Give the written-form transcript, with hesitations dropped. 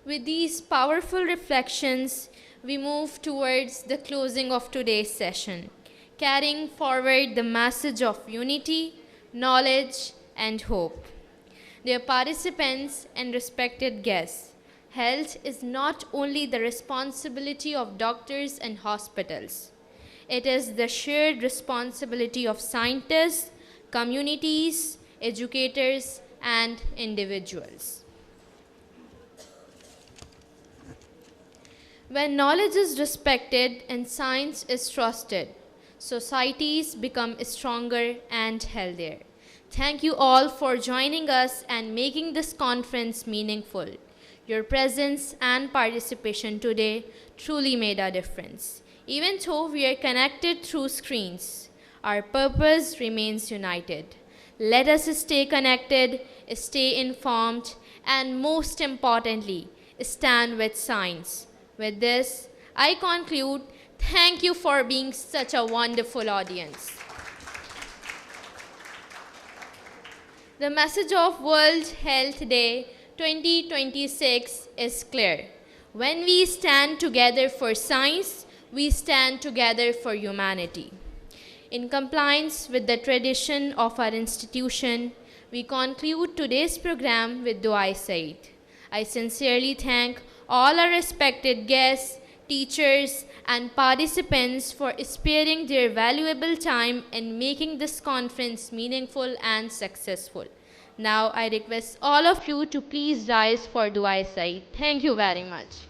With these powerful reflections, we move towards the closing of today's session, carrying forward the message of unity, knowledge, and hope. Dear participants and respected guests, health is not only the responsibility of doctors and hospitals. It is the shared responsibility of scientists, communities, educators, and individuals. When knowledge is respected and science is trusted, societies become stronger and healthier. Thank you all for joining us and making this conference meaningful. Your presence and participation today truly made a difference. Even though we are connected through screens, our purpose remains united. Let us stay connected, stay informed, and most importantly, stand with science. With this, I conclude. Thank you for being such a wonderful audience. The message of World Health Day 2026 is clear. When we stand together for science, we stand together for humanity. In compliance with the tradition of our institution, we conclude today's program with Dua Said. I sincerely thank all our respected guests, teachers, and participants for sparing their valuable time in making this conference meaningful and successful. Now I request all of you to please rise for Dua Said. Thank you very much.